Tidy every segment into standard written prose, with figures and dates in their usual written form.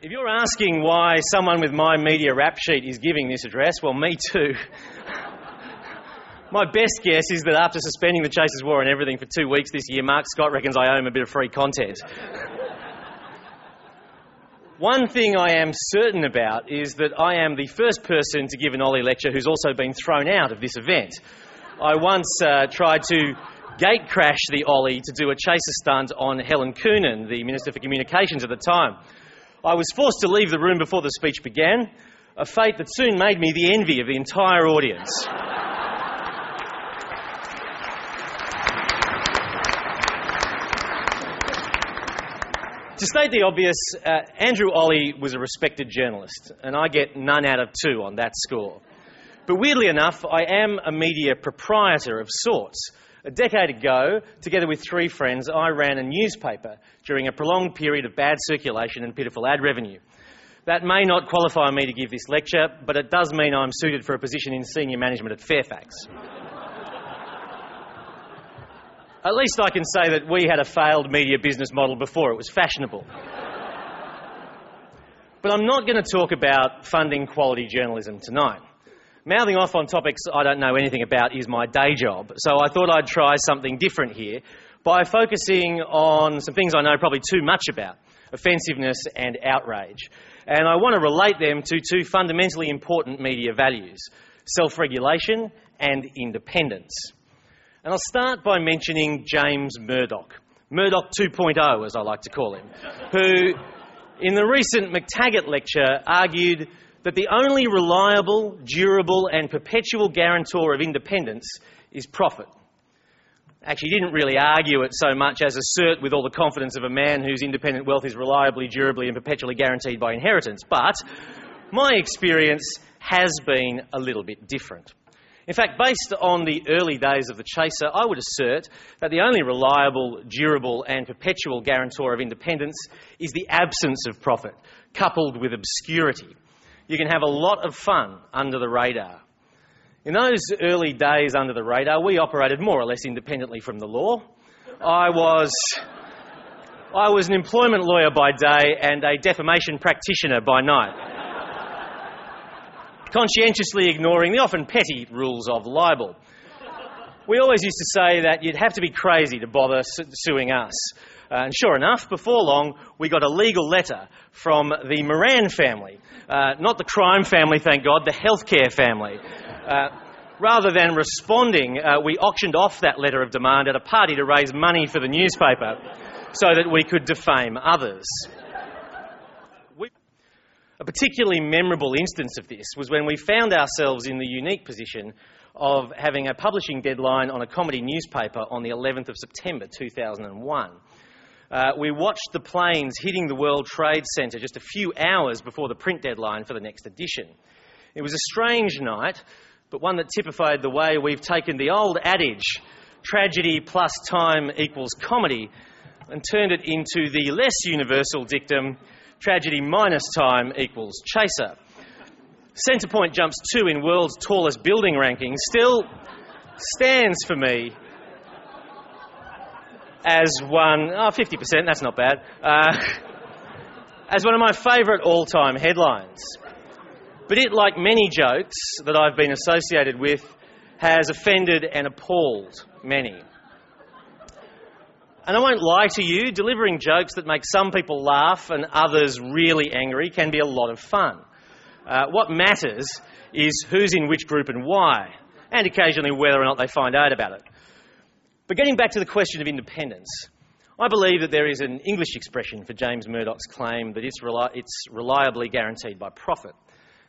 If you're asking why someone with my media rap sheet is giving this address, well, me too. My best guess is that after suspending the Chasers War and everything for 2 weeks this year, Mark Scott reckons I owe him a bit of free content. One thing I am certain about is that I am the first person to give an Olle lecture who's also been thrown out of this event. I once tried to gate crash the Olle to do a chaser stunt on Helen Coonan, the Minister for Communications at the time. I was forced to leave the room before the speech began, a fate that soon made me the envy of the entire audience. To state the obvious, Andrew Olle was a respected journalist, and I get none out of 2 on that score. But weirdly enough, I am a media proprietor of sorts. A decade ago, together with 3 friends, I ran a newspaper during a prolonged period of bad circulation and pitiful ad revenue. That may not qualify me to give this lecture, but it does mean I'm suited for a position in senior management at Fairfax. At least I can say that we had a failed media business model before it was fashionable. But I'm not going to talk about funding quality journalism tonight. Mouthing off on topics I don't know anything about is my day job, so I thought I'd try something different here by focusing on some things I know probably too much about: offensiveness and outrage. And I want to relate them to 2 fundamentally important media values: self-regulation and independence. And I'll start by mentioning James Murdoch, Murdoch 2.0 as I like to call him, who in the recent McTaggart lecture argued that the only reliable, durable and perpetual guarantor of independence is profit. Actually, he didn't really argue it so much as assert with all the confidence of a man whose independent wealth is reliably, durably and perpetually guaranteed by inheritance. But my experience has been a little bit different. In fact, based on the early days of the Chaser, I would assert that the only reliable, durable and perpetual guarantor of independence is the absence of profit, coupled with obscurity. You can have a lot of fun under the radar. In those early days under the radar, we operated more or less independently from the law. I was an employment lawyer by day and a defamation practitioner by night, conscientiously ignoring the often petty rules of libel. We always used to say that you'd have to be crazy to bother suing us. And sure enough, before long, we got a legal letter from the Moran family. Not the crime family, thank God, the healthcare family. Rather than responding, we auctioned off that letter of demand at a party to raise money for the newspaper so that we could defame others. A particularly memorable instance of this was when we found ourselves in the unique position of having a publishing deadline on a comedy newspaper on the 11th of September 2001. We watched the planes hitting the World Trade Center just a few hours before the print deadline for the next edition. It was a strange night, but one that typified the way we've taken the old adage, tragedy plus time equals comedy, and turned it into the less universal dictum, tragedy minus time equals Chaser. Centrepoint Jumps 2 in world's tallest building rankings still stands for me as 50%, that's not bad, as one of my favourite all-time headlines. But it, like many jokes that I've been associated with, has offended and appalled many. And I won't lie to you, delivering jokes that make some people laugh and others really angry can be a lot of fun. What matters is who's in which group and why, and occasionally whether or not they find out about it. But getting back to the question of independence, I believe that there is an English expression for James Murdoch's claim that it's reliably guaranteed by profit.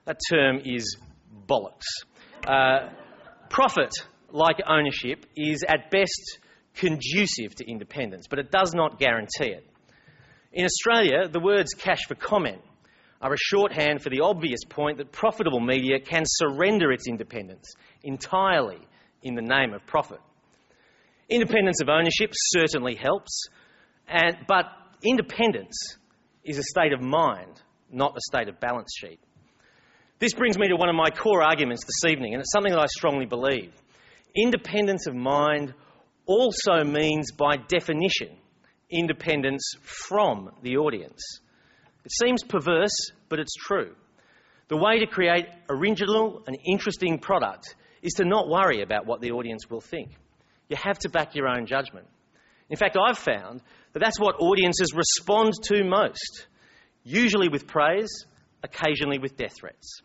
That term is bollocks. Profit, like ownership, is at best conducive to independence, but it does not guarantee it. In Australia, the words cash for comment are a shorthand for the obvious point that profitable media can surrender its independence entirely in the name of profit. Independence of ownership certainly helps, but independence is a state of mind, not a state of balance sheet. This brings me to one of my core arguments this evening, and it's something that I strongly believe. Independence of mind also means, by definition, independence from the audience. It seems perverse, but it's true. The way to create original and interesting product is to not worry about what the audience will think. You have to back your own judgment. In fact, I've found that that's what audiences respond to most, usually with praise, occasionally with death threats.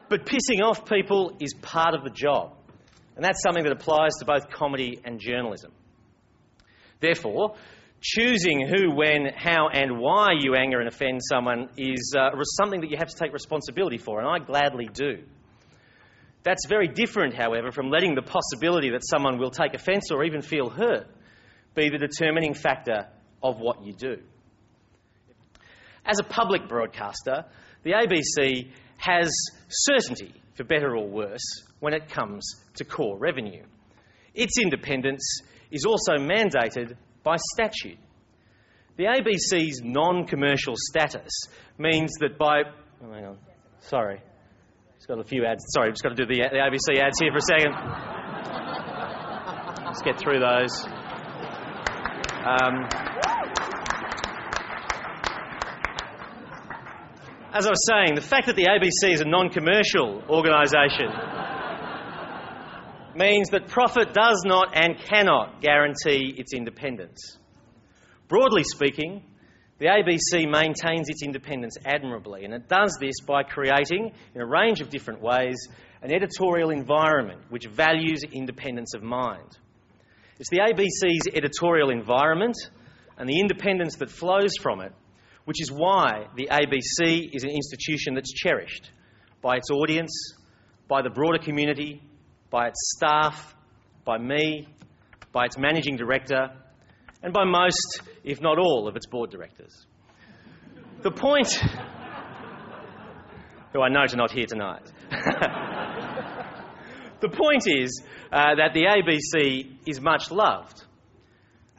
But pissing off people is part of the job, and that's something that applies to both comedy and journalism. Therefore, choosing who, when, how and why you anger and offend someone is something that you have to take responsibility for, and I gladly do. That's very different, however, from letting the possibility that someone will take offence or even feel hurt be the determining factor of what you do. As a public broadcaster, the ABC has certainty, for better or worse, when it comes to core revenue. Its independence is also mandated by statute. The ABC's non-commercial status means that by... Oh, hang on. Sorry. Just got a few ads. Sorry, just got to do the ABC ads here for a second. Let's get through those. As I was saying, the fact that the ABC is a non-commercial organisation means that profit does not and cannot guarantee its independence. Broadly speaking, the ABC maintains its independence admirably, and it does this by creating, in a range of different ways, an editorial environment which values independence of mind. It's the ABC's editorial environment and the independence that flows from it, which is why the ABC is an institution that's cherished by its audience, by the broader community, by its staff, by me, by its managing director, and by most, if not all, of its board directors. The point, who I note are not here tonight, the point is that the ABC is much loved,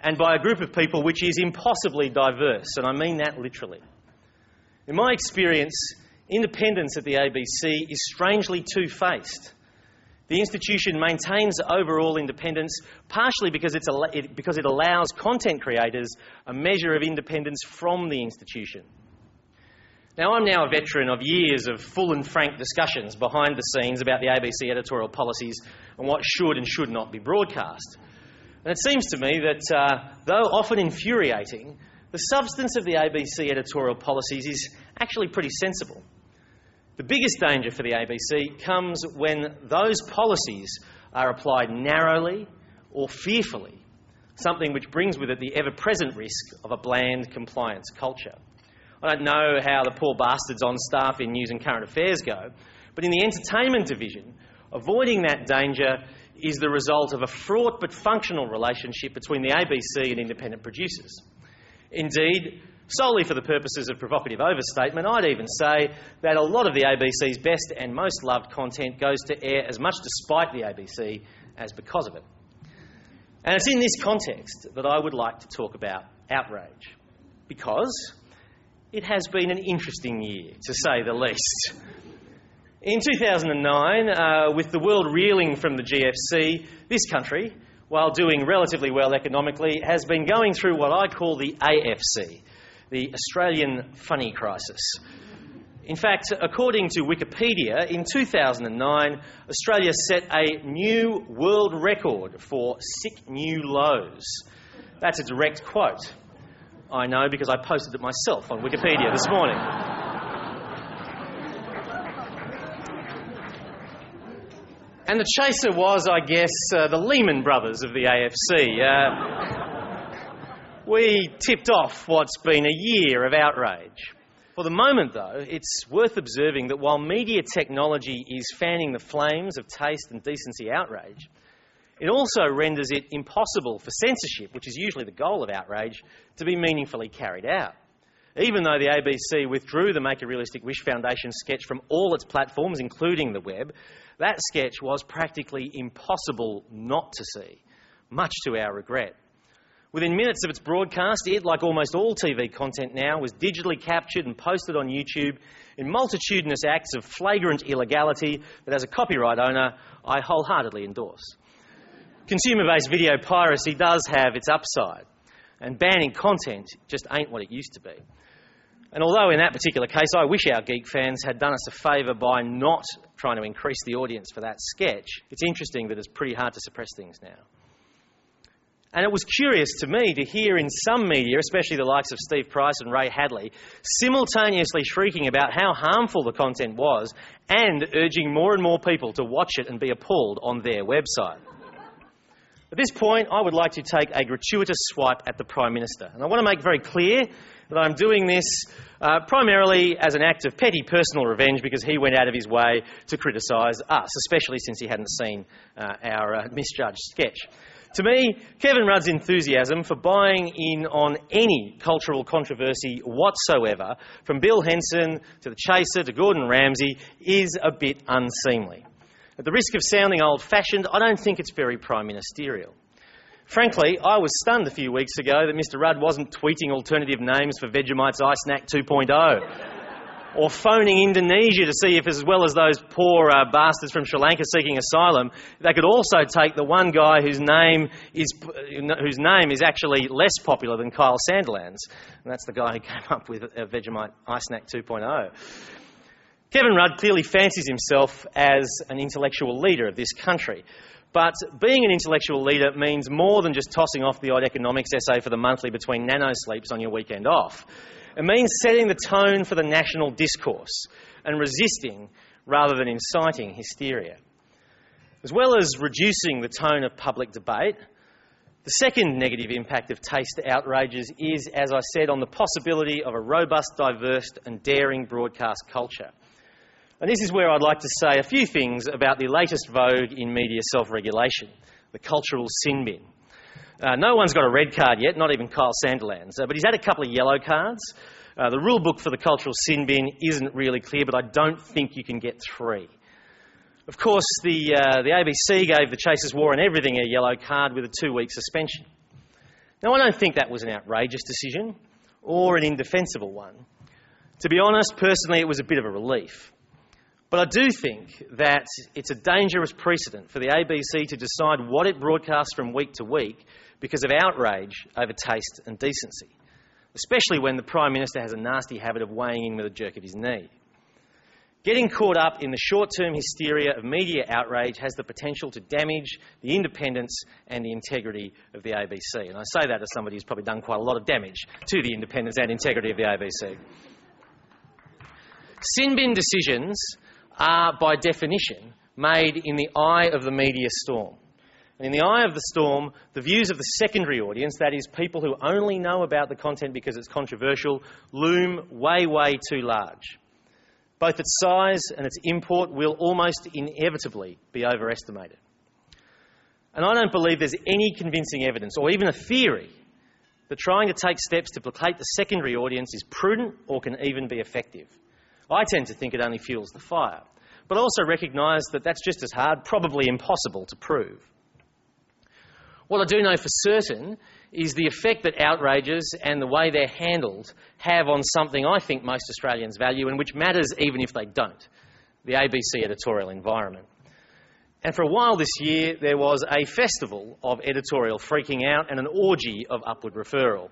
and by a group of people which is impossibly diverse, and I mean that literally. In my experience, independence at the ABC is strangely two-faced. The institution maintains overall independence partially because it allows content creators a measure of independence from the institution. Now, I'm now a veteran of years of full and frank discussions behind the scenes about the ABC editorial policies and what should and should not be broadcast. And it seems to me that, though often infuriating, the substance of the ABC editorial policies is actually pretty sensible. The biggest danger for the ABC comes when those policies are applied narrowly or fearfully, something which brings with it the ever-present risk of a bland compliance culture. I don't know how the poor bastards on staff in news and current affairs go, but in the entertainment division, avoiding that danger is the result of a fraught but functional relationship between the ABC and independent producers. Indeed, solely for the purposes of provocative overstatement, I'd even say that a lot of the ABC's best and most loved content goes to air as much despite the ABC as because of it. And it's in this context that I would like to talk about outrage, because it has been an interesting year, to say the least. In 2009, with the world reeling from the GFC, this country, while doing relatively well economically, has been going through what I call the AFC, the Australian Funny Crisis. In fact, according to Wikipedia, in 2009, Australia set a new world record for sick new lows. That's a direct quote. I know because I posted it myself on Wikipedia this morning. And the chaser was, I guess, the Lehman Brothers of the AFC. We tipped off what's been a year of outrage. For the moment, though, it's worth observing that while media technology is fanning the flames of taste and decency outrage, it also renders it impossible for censorship, which is usually the goal of outrage, to be meaningfully carried out. Even though the ABC withdrew the Make a Realistic Wish Foundation sketch from all its platforms, including the web, that sketch was practically impossible not to see, much to our regret. Within minutes of its broadcast, it, like almost all TV content now, was digitally captured and posted on YouTube in multitudinous acts of flagrant illegality that, as a copyright owner, I wholeheartedly endorse. Consumer-based video piracy does have its upside. and banning content just ain't what it used to be. And although in that particular case I wish our geek fans had done us a favour by not trying to increase the audience for that sketch, it's interesting that it's pretty hard to suppress things now. And it was curious to me to hear in some media, especially the likes of Steve Price and Ray Hadley, simultaneously shrieking about how harmful the content was and urging more and more people to watch it and be appalled on their website. At this point, I would like to take a gratuitous swipe at the Prime Minister. And I want to make very clear that I'm doing this primarily as an act of petty personal revenge because he went out of his way to criticise us, especially since he hadn't seen our misjudged sketch. To me, Kevin Rudd's enthusiasm for buying in on any cultural controversy whatsoever, from Bill Henson to The Chaser to Gordon Ramsay, is a bit unseemly. At the risk of sounding old-fashioned, I don't think it's very prime ministerial. Frankly, I was stunned a few weeks ago that Mr Rudd wasn't tweeting alternative names for Vegemite's Ice Snack 2.0. Or phoning Indonesia to see if, as well as those poor bastards from Sri Lanka seeking asylum, they could also take the one guy whose name is actually less popular than Kyle Sandilands, and that's the guy who came up with Vegemite Ice Snack 2.0. Kevin Rudd clearly fancies himself as an intellectual leader of this country. But being an intellectual leader means more than just tossing off the odd economics essay for the monthly between nano-sleeps on your weekend off. It means setting the tone for the national discourse and resisting rather than inciting hysteria. As well as reducing the tone of public debate, the second negative impact of taste outrages is, as I said, on the possibility of a robust, diverse and daring broadcast culture. And this is where I'd like to say a few things about the latest vogue in media self-regulation, the cultural sin bin. No one's got a red card yet, not even Kyle Sandilands, but he's had a couple of yellow cards. The rule book for the cultural sin bin isn't really clear, but I don't think you can get 3. Of course, the ABC gave The Chasers War and Everything a yellow card with a 2-week suspension. Now, I don't think that was an outrageous decision or an indefensible one. To be honest, personally, it was a bit of a relief. But I do think that it's a dangerous precedent for the ABC to decide what it broadcasts from week to week because of outrage over taste and decency, especially when the Prime Minister has a nasty habit of weighing in with a jerk of his knee. Getting caught up in the short-term hysteria of media outrage has the potential to damage the independence and the integrity of the ABC. And I say that as somebody who's probably done quite a lot of damage to the independence and integrity of the ABC. Sin bin decisions are, by definition, made in the eye of the media storm. And in the eye of the storm, the views of the secondary audience, that is, people who only know about the content because it's controversial, loom way, way too large. Both its size and its import will almost inevitably be overestimated. And I don't believe there's any convincing evidence, or even a theory, that trying to take steps to placate the secondary audience is prudent or can even be effective. I tend to think it only fuels the fire, but I also recognise that that's just as hard, probably impossible, to prove. What I do know for certain is the effect that outrages and the way they're handled have on something I think most Australians value and which matters even if they don't, the ABC editorial environment. And for a while this year, there was a festival of editorial freaking out and an orgy of upward referral.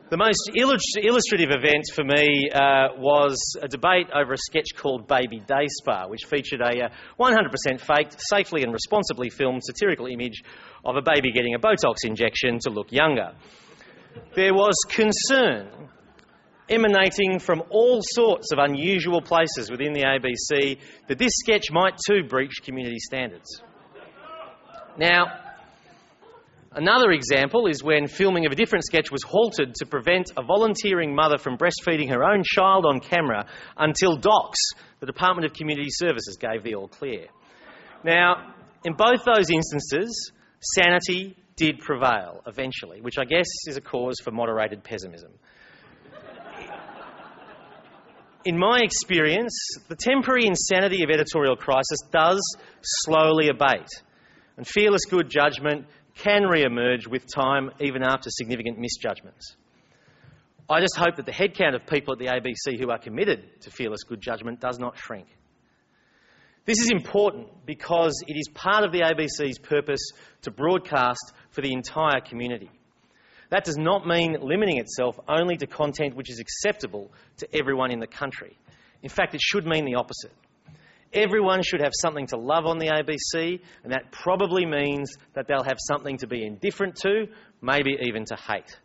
The most illustrative event for me was a debate over a sketch called Baby Day Spa, which featured a 100% faked, safely and responsibly filmed satirical image of a baby getting a Botox injection to look younger. There was concern emanating from all sorts of unusual places within the ABC that this sketch might too breach community standards. Now, another example is when filming of a different sketch was halted to prevent a volunteering mother from breastfeeding her own child on camera until DOCS, the Department of Community Services, gave the all clear. Now, in both those instances, sanity did prevail eventually, which I guess is a cause for moderated pessimism. In my experience, the temporary insanity of editorial crisis does slowly abate, and fearless good judgment can re-emerge with time, even after significant misjudgments. I just hope that the headcount of people at the ABC who are committed to fearless good judgment does not shrink. This is important because it is part of the ABC's purpose to broadcast for the entire community. That does not mean limiting itself only to content which is acceptable to everyone in the country. In fact, it should mean the opposite. Everyone should have something to love on the ABC, and that probably means that they'll have something to be indifferent to, maybe even to hate.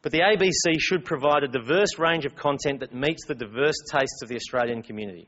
But the ABC should provide a diverse range of content that meets the diverse tastes of the Australian community.